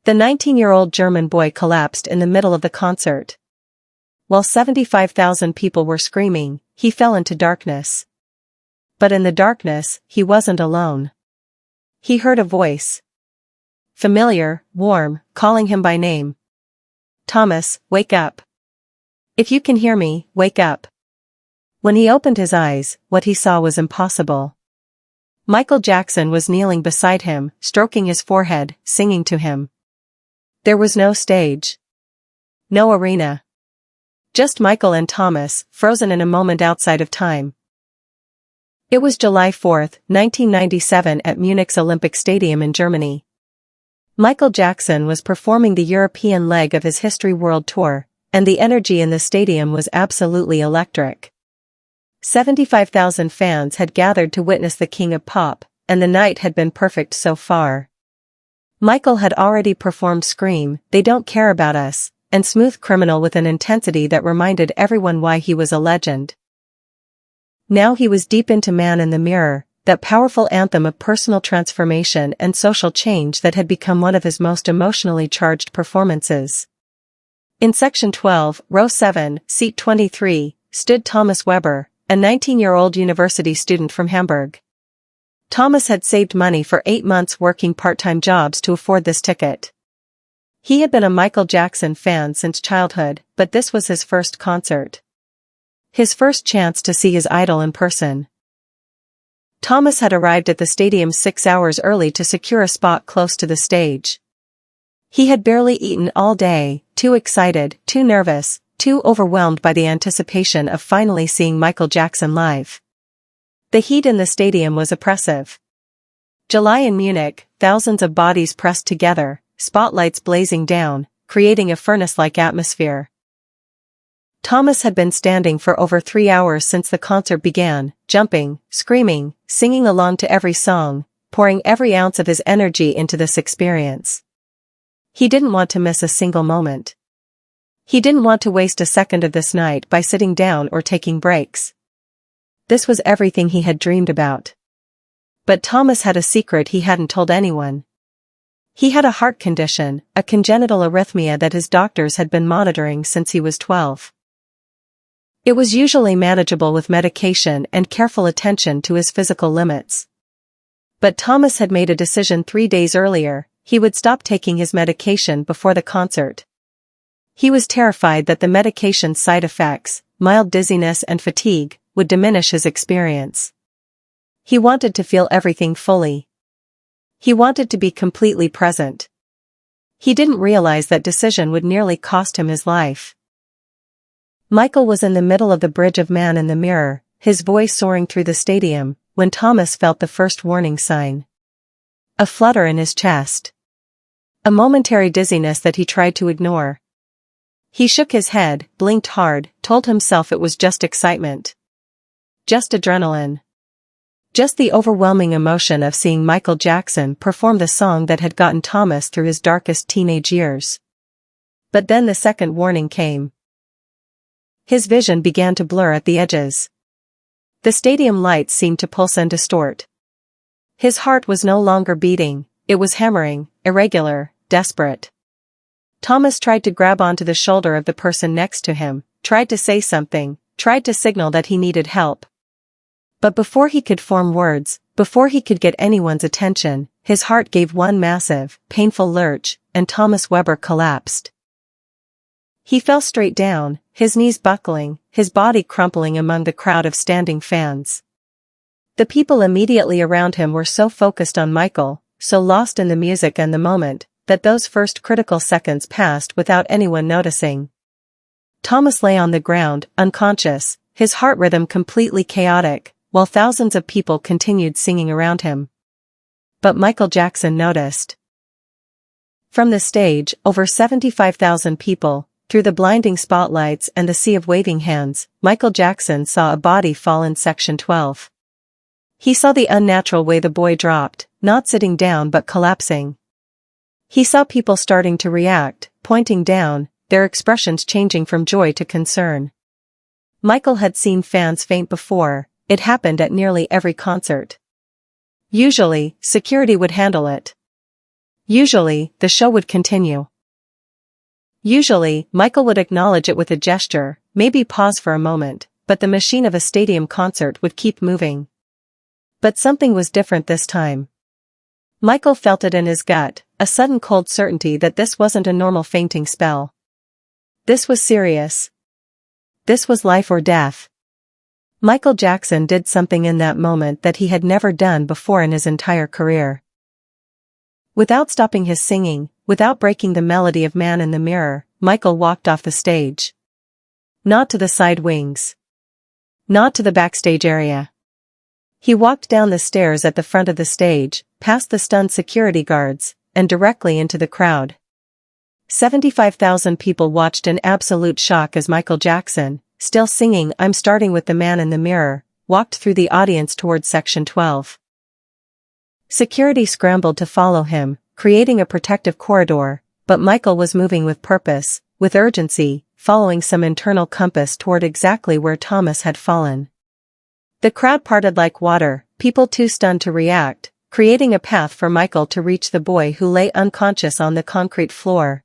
The 19-year-old German boy collapsed in the middle of the concert. While 75,000 people were screaming, he fell into darkness. But in the darkness, he wasn't alone. He heard a voice. Familiar, warm, calling him by name. Thomas, wake up. If you can hear me, wake up. When he opened his eyes, what he saw was impossible. Michael Jackson was kneeling beside him, stroking his forehead, singing to him. There was no stage. No arena. Just Michael and Thomas, frozen in a moment outside of time. It was July 4, 1997 at Munich's Olympic Stadium in Germany. Michael Jackson was performing the European leg of his History World Tour, and the energy in the stadium was absolutely electric. 75,000 fans had gathered to witness the King of Pop, and the night had been perfect so far. Michael had already performed Scream, They Don't Care About Us, and Smooth Criminal with an intensity that reminded everyone why he was a legend. Now he was deep into Man in the Mirror, that powerful anthem of personal transformation and social change that had become one of his most emotionally charged performances. In Section 12, Row 7, Seat 23, stood Thomas Weber, a 19-year-old university student from Hamburg. Thomas had saved money for 8 months working part-time jobs to afford this ticket. He had been a Michael Jackson fan since childhood, but this was his first concert. His first chance to see his idol in person. Thomas had arrived at the stadium 6 hours early to secure a spot close to the stage. He had barely eaten all day, too excited, too nervous, too overwhelmed by the anticipation of finally seeing Michael Jackson live. The heat in the stadium was oppressive. July in Munich, thousands of bodies pressed together, spotlights blazing down, creating a furnace-like atmosphere. Thomas had been standing for over 3 hours since the concert began, jumping, screaming, singing along to every song, pouring every ounce of his energy into this experience. He didn't want to miss a single moment. He didn't want to waste a second of this night by sitting down or taking breaks. This was everything he had dreamed about. But Thomas had a secret he hadn't told anyone. He had a heart condition, a congenital arrhythmia that his doctors had been monitoring since he was 12. It was usually manageable with medication and careful attention to his physical limits. But Thomas had made a decision 3 days earlier: he would stop taking his medication before the concert. He was terrified that the medication's side effects, mild dizziness and fatigue, would diminish his experience. He wanted to feel everything fully. He wanted to be completely present. He didn't realize that decision would nearly cost him his life. Michael was in the middle of the bridge of Man in the Mirror, his voice soaring through the stadium, when Thomas felt the first warning sign. A flutter in his chest. A momentary dizziness that he tried to ignore. He shook his head, blinked hard, told himself it was just excitement. Just adrenaline. Just the overwhelming emotion of seeing Michael Jackson perform the song that had gotten Thomas through his darkest teenage years. But then the second warning came. His vision began to blur at the edges. The stadium lights seemed to pulse and distort. His heart was no longer beating, it was hammering, irregular, desperate. Thomas tried to grab onto the shoulder of the person next to him, tried to say something, tried to signal that he needed help. But before he could form words, before he could get anyone's attention, his heart gave one massive, painful lurch, and Thomas Weber collapsed. He fell straight down, his knees buckling, his body crumpling among the crowd of standing fans. The people immediately around him were so focused on Michael, so lost in the music and the moment, that those first critical seconds passed without anyone noticing. Thomas lay on the ground, unconscious, his heart rhythm completely chaotic, while thousands of people continued singing around him. But Michael Jackson noticed. From the stage, over 75,000 people, through the blinding spotlights and the sea of waving hands, Michael Jackson saw a body fall in Section 12. He saw the unnatural way the boy dropped, not sitting down but collapsing. He saw people starting to react, pointing down, their expressions changing from joy to concern. Michael had seen fans faint before. It happened at nearly every concert. Usually, security would handle it. Usually, the show would continue. Usually, Michael would acknowledge it with a gesture, maybe pause for a moment, but the machine of a stadium concert would keep moving. But something was different this time. Michael felt it in his gut, a sudden cold certainty that this wasn't a normal fainting spell. This was serious. This was life or death. Michael Jackson did something in that moment that he had never done before in his entire career. Without stopping his singing, without breaking the melody of Man in the Mirror, Michael walked off the stage. Not to the side wings. Not to the backstage area. He walked down the stairs at the front of the stage, past the stunned security guards, and directly into the crowd. 75,000 people watched in absolute shock as Michael Jackson, still singing I'm Starting with the Man in the Mirror, walked through the audience towards Section 12. Security scrambled to follow him, creating a protective corridor, but Michael was moving with purpose, with urgency, following some internal compass toward exactly where Thomas had fallen. The crowd parted like water, people too stunned to react, creating a path for Michael to reach the boy who lay unconscious on the concrete floor.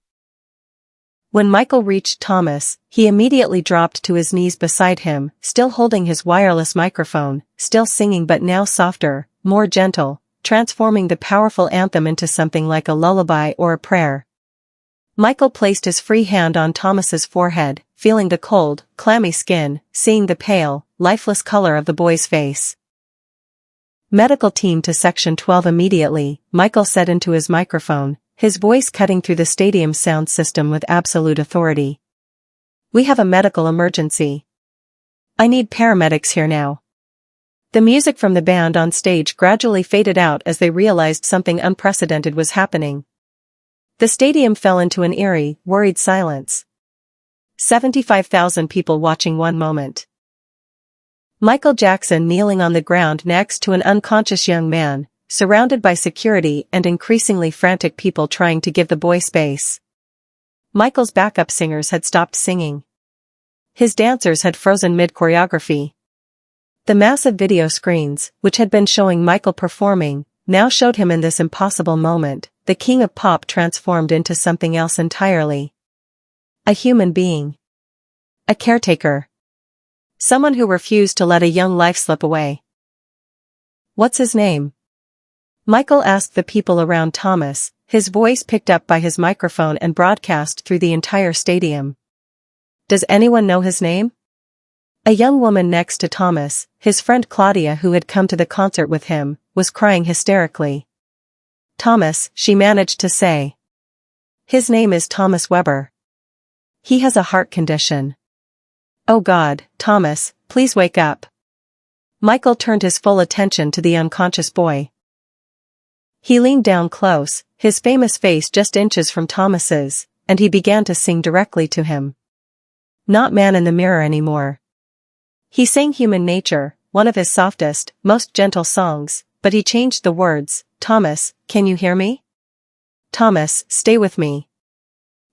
When Michael reached Thomas, he immediately dropped to his knees beside him, still holding his wireless microphone, still singing but now softer, more gentle, transforming the powerful anthem into something like a lullaby or a prayer. Michael placed his free hand on Thomas's forehead, feeling the cold, clammy skin, seeing the pale, lifeless color of the boy's face. Medical team to Section 12 immediately, Michael said into his microphone, his voice cutting through the stadium's sound system with absolute authority. We have a medical emergency. I need paramedics here now. The music from the band on stage gradually faded out as they realized something unprecedented was happening. The stadium fell into an eerie, worried silence. 75,000 people watching one moment. Michael Jackson kneeling on the ground next to an unconscious young man, surrounded by security and increasingly frantic people trying to give the boy space. Michael's backup singers had stopped singing. His dancers had frozen mid-choreography. The massive video screens, which had been showing Michael performing, now showed him in this impossible moment, the king of pop transformed into something else entirely. A human being. A caretaker. Someone who refused to let a young life slip away. What's his name? Michael asked the people around Thomas, his voice picked up by his microphone and broadcast through the entire stadium. Does anyone know his name? A young woman next to Thomas, his friend Claudia who had come to the concert with him, was crying hysterically. Thomas, she managed to say. His name is Thomas Weber. He has a heart condition. Oh God, Thomas, please wake up. Michael turned his full attention to the unconscious boy. He leaned down close, his famous face just inches from Thomas's, and he began to sing directly to him. Not Man in the Mirror anymore. He sang Human Nature, one of his softest, most gentle songs, but he changed the words. Thomas, can you hear me? Thomas, stay with me.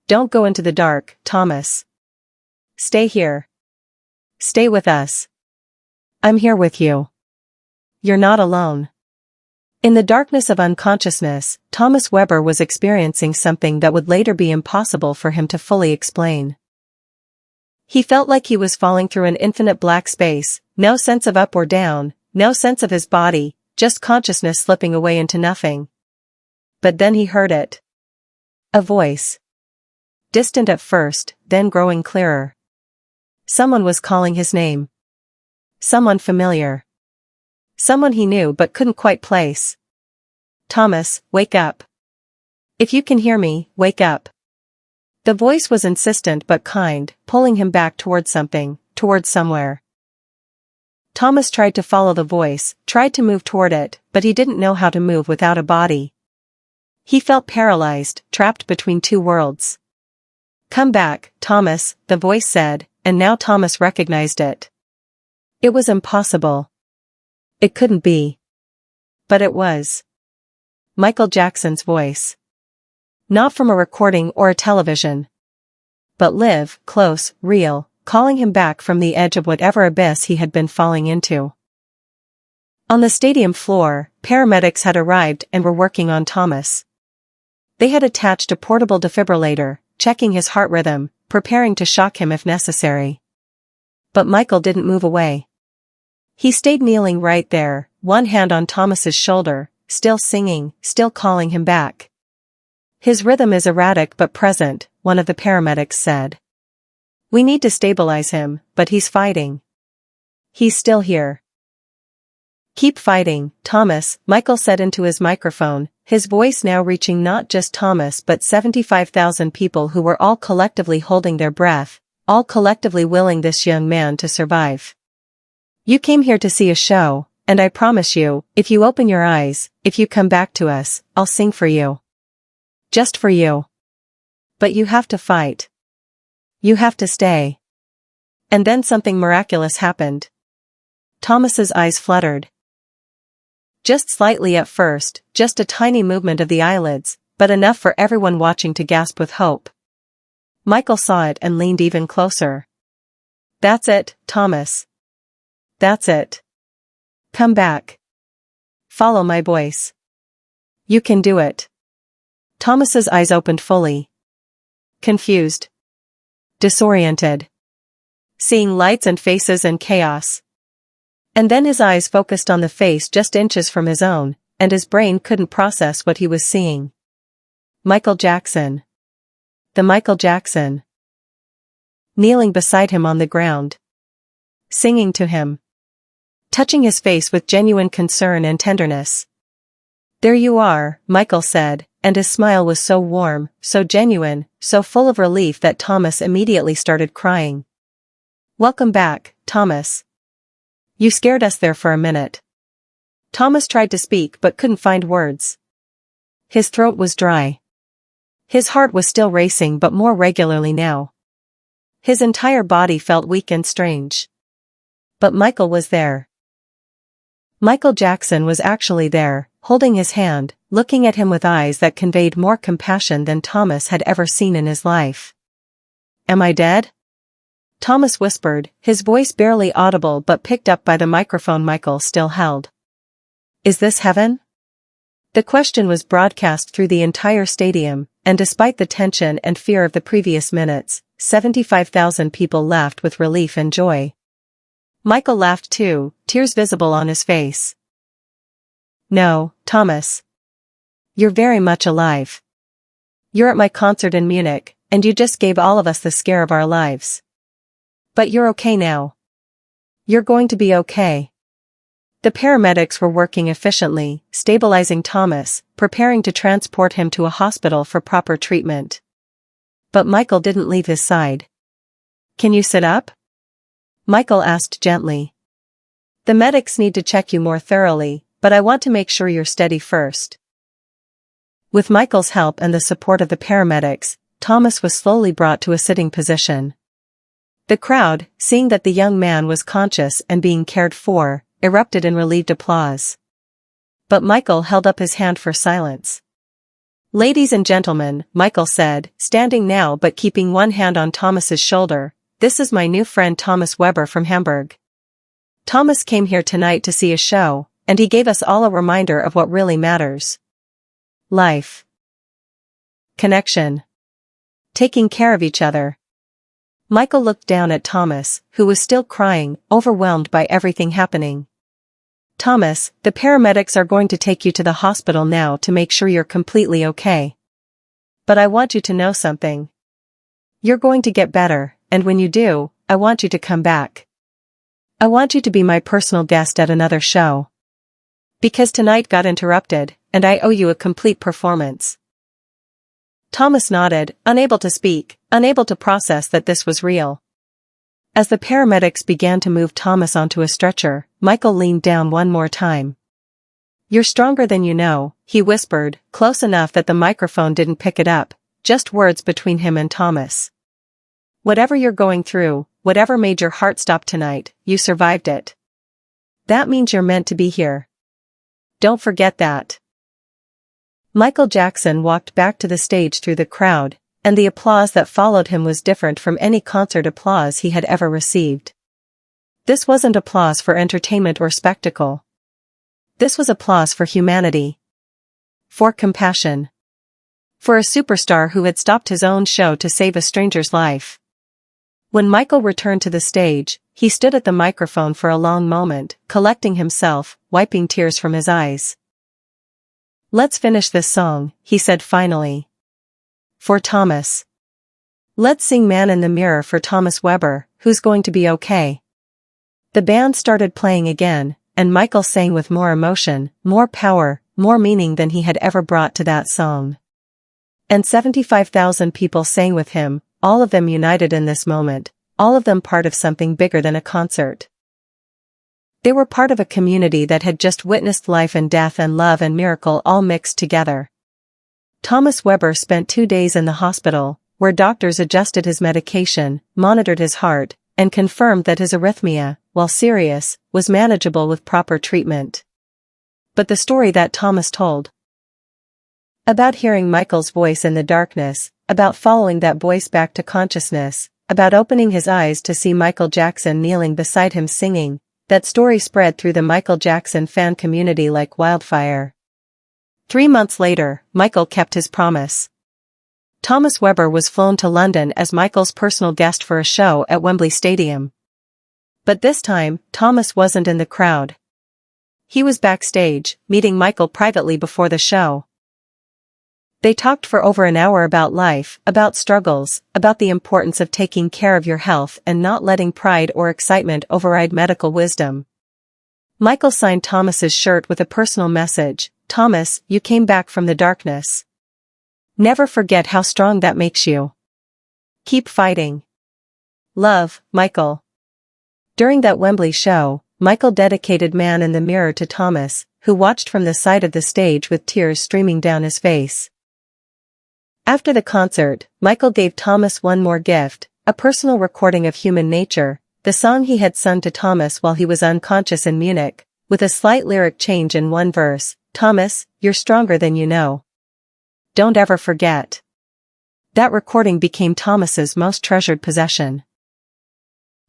Don't go into the dark, Thomas. Stay here. Stay with us. I'm here with you. You're not alone. In the darkness of unconsciousness, Thomas Weber was experiencing something that would later be impossible for him to fully explain. He felt like he was falling through an infinite black space, no sense of up or down, no sense of his body, just consciousness slipping away into nothing. But then he heard it. A voice. Distant at first, then growing clearer. Someone was calling his name. Someone familiar. Someone he knew but couldn't quite place. Thomas, wake up. If you can hear me, wake up. The voice was insistent but kind, pulling him back towards something, towards somewhere. Thomas tried to follow the voice, tried to move toward it, but he didn't know how to move without a body. He felt paralyzed, trapped between two worlds. Come back, Thomas, the voice said, and now Thomas recognized it. It was impossible. It couldn't be. But it was. Michael Jackson's voice. Not from a recording or a television. But live, close, real, calling him back from the edge of whatever abyss he had been falling into. On the stadium floor, paramedics had arrived and were working on Thomas. They had attached a portable defibrillator, checking his heart rhythm, preparing to shock him if necessary. But Michael didn't move away. He stayed kneeling right there, one hand on Thomas's shoulder, still singing, still calling him back. His rhythm is erratic but present, one of the paramedics said. We need to stabilize him, but he's fighting. He's still here. Keep fighting, Thomas, Michael said into his microphone, his voice now reaching not just Thomas but 75,000 people who were all collectively holding their breath, all collectively willing this young man to survive. You came here to see a show, and I promise you, if you open your eyes, if you come back to us, I'll sing for you. Just for you. But you have to fight. You have to stay. And then something miraculous happened. Thomas's eyes fluttered. Just slightly at first, just a tiny movement of the eyelids, but enough for everyone watching to gasp with hope. Michael saw it and leaned even closer. That's it, Thomas. That's it. Come back. Follow my voice. You can do it. Thomas's eyes opened fully. Confused. Disoriented. Seeing lights and faces and chaos. And then his eyes focused on the face just inches from his own, and his brain couldn't process what he was seeing. Michael Jackson. The Michael Jackson. Kneeling beside him on the ground. Singing to him. Touching his face with genuine concern and tenderness. There you are, Michael said, and his smile was so warm, so genuine, so full of relief that Thomas immediately started crying. Welcome back, Thomas. You scared us there for a minute. Thomas tried to speak but couldn't find words. His throat was dry. His heart was still racing but more regularly now. His entire body felt weak and strange. But Michael was there. Michael Jackson was actually there, holding his hand, looking at him with eyes that conveyed more compassion than Thomas had ever seen in his life. Am I dead? Thomas whispered, his voice barely audible but picked up by the microphone Michael still held. Is this heaven? The question was broadcast through the entire stadium, and despite the tension and fear of the previous minutes, 75,000 people laughed with relief and joy. Michael laughed too, tears visible on his face. No, Thomas. You're very much alive. You're at my concert in Munich, and you just gave all of us the scare of our lives. But you're okay now. You're going to be okay. The paramedics were working efficiently, stabilizing Thomas, preparing to transport him to a hospital for proper treatment. But Michael didn't leave his side. Can you sit up? Michael asked gently. The medics need to check you more thoroughly, but I want to make sure you're steady first. With Michael's help and the support of the paramedics, Thomas was slowly brought to a sitting position. The crowd, seeing that the young man was conscious and being cared for, erupted in relieved applause. But Michael held up his hand for silence. Ladies and gentlemen, Michael said, standing now but keeping one hand on Thomas's shoulder, this is my new friend Thomas Weber from Hamburg. Thomas came here tonight to see a show, and he gave us all a reminder of what really matters. Life. Connection. Taking care of each other. Michael looked down at Thomas, who was still crying, overwhelmed by everything happening. Thomas, the paramedics are going to take you to the hospital now to make sure you're completely okay. But I want you to know something. You're going to get better, and when you do, I want you to come back. I want you to be my personal guest at another show. Because tonight got interrupted, and I owe you a complete performance. Thomas nodded, unable to speak, unable to process that this was real. As the paramedics began to move Thomas onto a stretcher, Michael leaned down one more time. You're stronger than you know, he whispered, close enough that the microphone didn't pick it up, just words between him and Thomas. Whatever you're going through, whatever made your heart stop tonight, you survived it. That means you're meant to be here. Don't forget that. Michael Jackson walked back to the stage through the crowd, and the applause that followed him was different from any concert applause he had ever received. This wasn't applause for entertainment or spectacle. This was applause for humanity. For compassion. For a superstar who had stopped his own show to save a stranger's life. When Michael returned to the stage, he stood at the microphone for a long moment, collecting himself, wiping tears from his eyes. "Let's finish this song," he said finally. "For Thomas. Let's sing Man in the Mirror for Thomas Weber, who's going to be okay." The band started playing again, and Michael sang with more emotion, more power, more meaning than he had ever brought to that song. And 75,000 people sang with him, all of them united in this moment, all of them part of something bigger than a concert. They were part of a community that had just witnessed life and death and love and miracle all mixed together. Thomas Weber spent 2 days in the hospital, where doctors adjusted his medication, monitored his heart, and confirmed that his arrhythmia, while serious, was manageable with proper treatment. But the story that Thomas told, about hearing Michael's voice in the darkness, about following that voice back to consciousness, about opening his eyes to see Michael Jackson kneeling beside him singing, that story spread through the Michael Jackson fan community like wildfire. 3 months later, Michael kept his promise. Thomas Weber was flown to London as Michael's personal guest for a show at Wembley Stadium. But this time, Thomas wasn't in the crowd. He was backstage, meeting Michael privately before the show. They talked for over an hour about life, about struggles, about the importance of taking care of your health and not letting pride or excitement override medical wisdom. Michael signed Thomas's shirt with a personal message, "Thomas, you came back from the darkness. Never forget how strong that makes you. Keep fighting. Love, Michael." During that Wembley show, Michael dedicated Man in the Mirror to Thomas, who watched from the side of the stage with tears streaming down his face. After the concert, Michael gave Thomas one more gift, a personal recording of Human Nature, the song he had sung to Thomas while he was unconscious in Munich, with a slight lyric change in one verse, "Thomas, you're stronger than you know. Don't ever forget." That recording became Thomas's most treasured possession.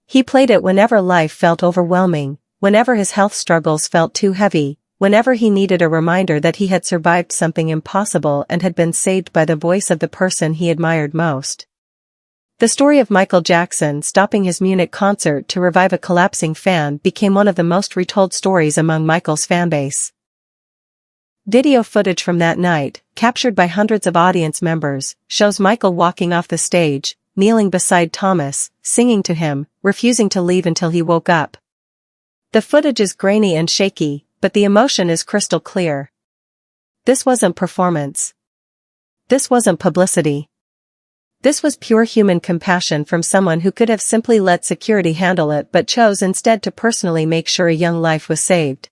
He played it whenever life felt overwhelming, whenever his health struggles felt too heavy, whenever he needed a reminder that he had survived something impossible and had been saved by the voice of the person he admired most. The story of Michael Jackson stopping his Munich concert to revive a collapsing fan became one of the most retold stories among Michael's fanbase. Video footage from that night, captured by hundreds of audience members, shows Michael walking off the stage, kneeling beside Thomas, singing to him, refusing to leave until he woke up. The footage is grainy and shaky, but the emotion is crystal clear. This wasn't performance. This wasn't publicity. This was pure human compassion from someone who could have simply let security handle it but chose instead to personally make sure a young life was saved.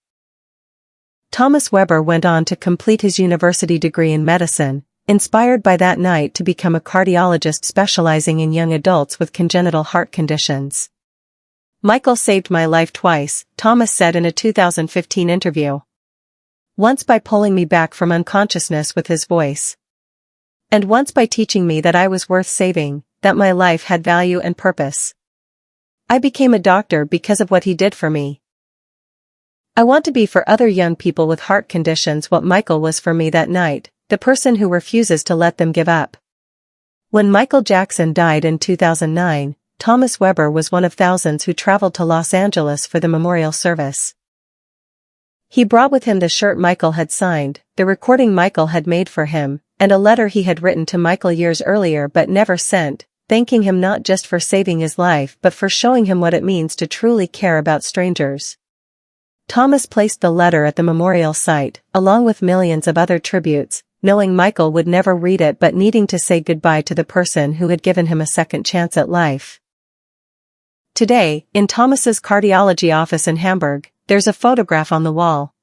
Thomas Weber went on to complete his university degree in medicine, inspired by that night to become a cardiologist specializing in young adults with congenital heart conditions. "Michael saved my life twice," Thomas said in a 2015 interview. "Once by pulling me back from unconsciousness with his voice. And once by teaching me that I was worth saving, that my life had value and purpose. I became a doctor because of what he did for me. I want to be for other young people with heart conditions what Michael was for me that night, the person who refuses to let them give up." When Michael Jackson died in 2009, Thomas Weber was one of thousands who traveled to Los Angeles for the memorial service. He brought with him the shirt Michael had signed, the recording Michael had made for him, and a letter he had written to Michael years earlier but never sent, thanking him not just for saving his life but for showing him what it means to truly care about strangers. Thomas placed the letter at the memorial site, along with millions of other tributes, knowing Michael would never read it but needing to say goodbye to the person who had given him a second chance at life. Today, in Thomas's cardiology office in Hamburg, there's a photograph on the wall.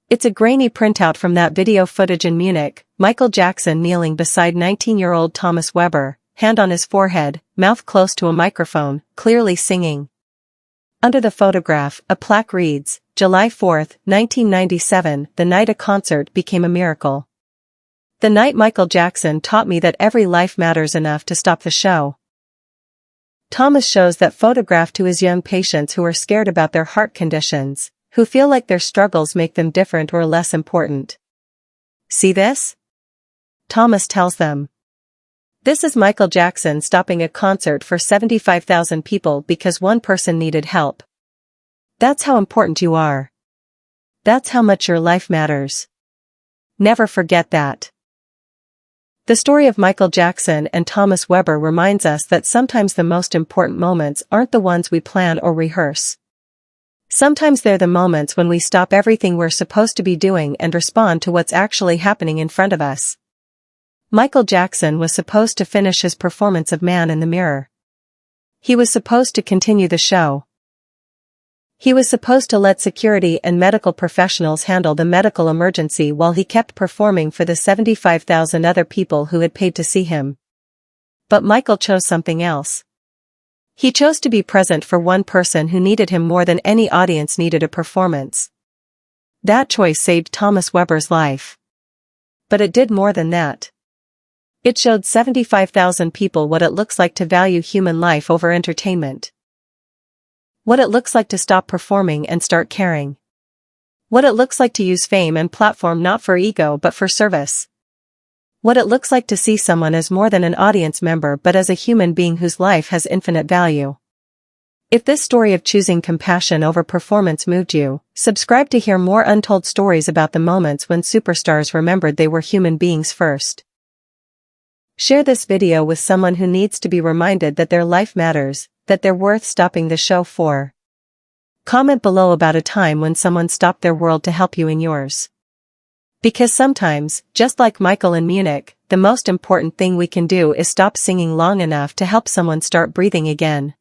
It's a grainy printout from that video footage in Munich, Michael Jackson kneeling beside 19-year-old Thomas Weber, hand on his forehead, mouth close to a microphone, clearly singing. Under the photograph, a plaque reads, "July 4, 1997, the night a concert became a miracle. The night Michael Jackson taught me that every life matters enough to stop the show." Thomas shows that photograph to his young patients who are scared about their heart conditions, who feel like their struggles make them different or less important. "See this? Thomas tells them. This is Michael Jackson stopping a concert for 75,000 people because one person needed help. That's how important you are. That's how much your life matters. Never forget that. The story of Michael Jackson and Thomas Weber reminds us that sometimes the most important moments aren't the ones we plan or rehearse. Sometimes they're the moments when we stop everything we're supposed to be doing and respond to what's actually happening in front of us. Michael Jackson was supposed to finish his performance of Man in the Mirror. He was supposed to continue the show. He was supposed to let security and medical professionals handle the medical emergency while he kept performing for the 75,000 other people who had paid to see him. But Michael chose something else. He chose to be present for one person who needed him more than any audience needed a performance. That choice saved Thomas Weber's life. But it did more than that. It showed 75,000 people what it looks like to value human life over entertainment. What it looks like to stop performing and start caring. What it looks like to use fame and platform not for ego but for service. What it looks like to see someone as more than an audience member but as a human being whose life has infinite value. If this story of choosing compassion over performance moved you, subscribe to hear more untold stories about the moments when superstars remembered they were human beings first. Share this video with someone who needs to be reminded that their life matters, that they're worth stopping the show for. Comment below about a time when someone stopped their world to help you in yours. Because sometimes, just like Michael in Munich, the most important thing we can do is stop singing long enough to help someone start breathing again.